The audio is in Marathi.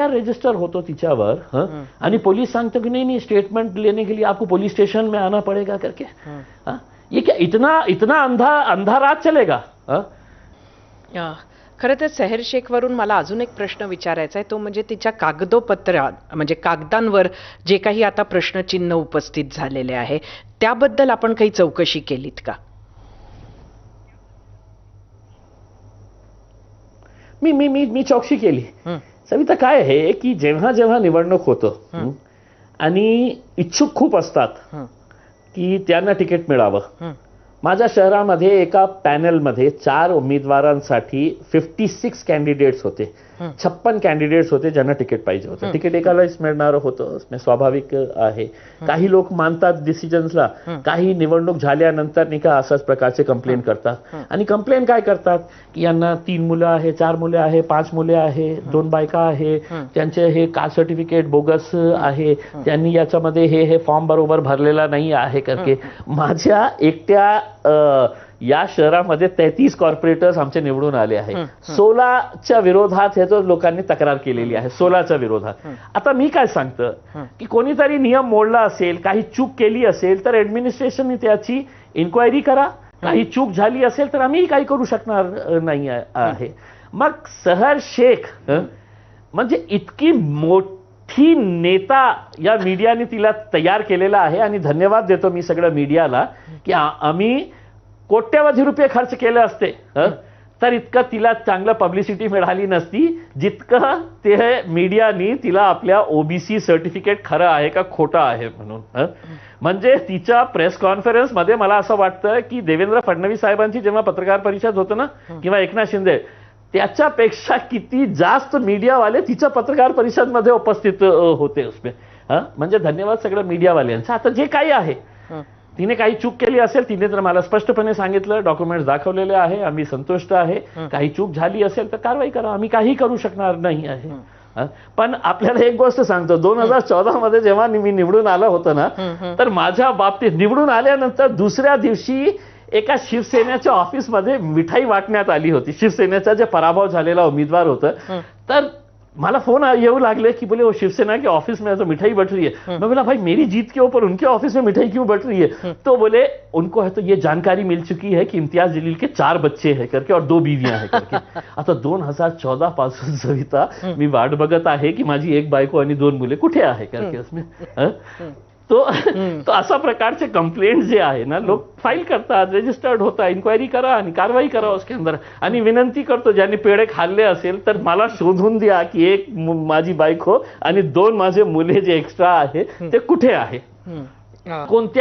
रजिस्टर होतो तिच्यावर आणि पोलीस सांगतो की नहीं स्टेटमेंट लेने के लिए आपको पुलिस स्टेशन में आना पड़ेगा करके। ये क्या इतना इतना अंधा रात चलेगा? खरं तर सेहर शेखवरून मला अजून एक प्रश्न विचारायचा आहे, तो म्हणजे तिच्या कागदोपत्रात म्हणजे कागदांवर जे काही आता प्रश्नचिन्ह उपस्थित झालेले आहे त्याबद्दल आपण काही चौकशी केलीत का? मी चौकशी केली सविता। काय आहे की जेव्हा जेव्हा निवडणूक होतं आणि इच्छुक खूप असतात की त्यांना तिकीट मिळावं। माझ्या शहरामध्ये एका पॅनलमध्ये 4 उमेदवारांसाठी 56 कॅन्डिडेट्स होते, 56 कॅन्डिडेट्स होते ज्यांना तिकीट पाहिजे होतं। तिकीट एकालाच मिळणार होतं, स्वाभाविक आहे। काही लोक मानतात डिसिजन्सला, काही निवडणूक झाल्यानंतर नाही का अशाच प्रकारचे कंप्लेंट करतात। आणि कंप्लेंट काय करतात की यांना 3 मुलं आहे, 4 मुले आहे, 5 मुले आहे, 2 बायका आहे, त्यांचे हे कास्ट सर्टिफिकेट बोगस आहे, त्यांनी याच्यामध्ये हे फॉर्म बरोबर भरलेला नाही आहे करके। माझ्या एकट्या या शहरामध्ये 33 कॉर्पोरेटर्स आमचे निवडून आले आहे। 16च्या विरोधात हे जो लोकांनी तक्रार केलेली आहे, 16च्या विरोधात। आता मी काय सांगतो की कोणीतरी नियम मोडला असेल, काही चूक केली असेल तर ऍडमिनिस्ट्रेशनने त्याची इन्क्वायरी करा। काही चूक झाली असेल तर आम्ही काही करू शकणार नाही आहे। मग सेहर शेख म्हणजे इतकी मोठी नेता या मीडियाने तिला तयार केलेला आहे आणि धन्यवाद देतो मी सगळ्या मीडियाला की आम्ही कोट्यवधी रुपये खर्च केले असते तर इतकं तिला चांगलं पब्लिसिटी मिळाली नसती जितकं ते मीडियानी तिला आपल्या ओबीसी सर्टिफिकेट खरं आहे का खोटं आहे म्हणून। म्हणजे तिच्या प्रेस कॉन्फरन्स मध्ये मला असं वाटतं की देवेंद्र फडणवीस साहेबांची जेव्हा पत्रकार परिषद होतं ना किंवा एकनाथ शिंदे त्याच्यापेक्षा किती जास्त मीडियावाले तिच्या पत्रकार परिषद मध्ये उपस्थित होते उसमें। म्हणजे धन्यवाद सगळं मीडियावाल्यांचं। आता जे काही आहे तिने काही चूक केली असेल, तिने तर मला स्पष्टपणे सांगितलं, डॉक्युमेंट्स दाखवलेले आहे, आम्ही संतुष्ट आहे। काही चूक झाली असेल तर कारवाई करा, आम्ही काही करू शकणार नाही आहे। पण आपल्याला एक गोष्ट सांगतो, 2014 मध्ये जेव्हा मी निवडून आलं होतं ना तर माझ्या बाबतीत निवडून आल्यानंतर दुसऱ्या दिवशी एका शिवसेनेच्या ऑफिसमध्ये मिठाई वाटण्यात आली होती। शिवसेनेचा जे पराभव झालेला उमेदवार होतं तर मला फोन येऊ लागले कि बोले वो शिवसेना के ऑफिस में तो मिठाई बट रही है। मैं बोला भाई मेरी जीत के ऊपर उनके ऑफिस में मिठाई क्यों बट रही है? तो बोले उनको है तो ये जानकारी मिल चुकी है कि इम्तियाज जलील के 4 बच्चे हैं करके और 2 बीवियां हैं करके। आता 2014 पासून सविता मी वाट बघत आहे की माझी एक बायको आणि 2 मुले कुठे आहे करके उसमें। तो अशा प्रकारचे कंप्लेंट जे आहे ना लोक फाईल करतात, रजिस्टर्ड होता, इन्क्वायरी करा आणि कारवाई करा उसके अंदर। आणि विनंती करतो ज्यांनी पेढे खाल्ले असेल तर मला शोधून द्या की एक माझी बायको आणि 2 माझे मुले जे एक्स्ट्रा आहे ते कुठे आहे, कोणत्या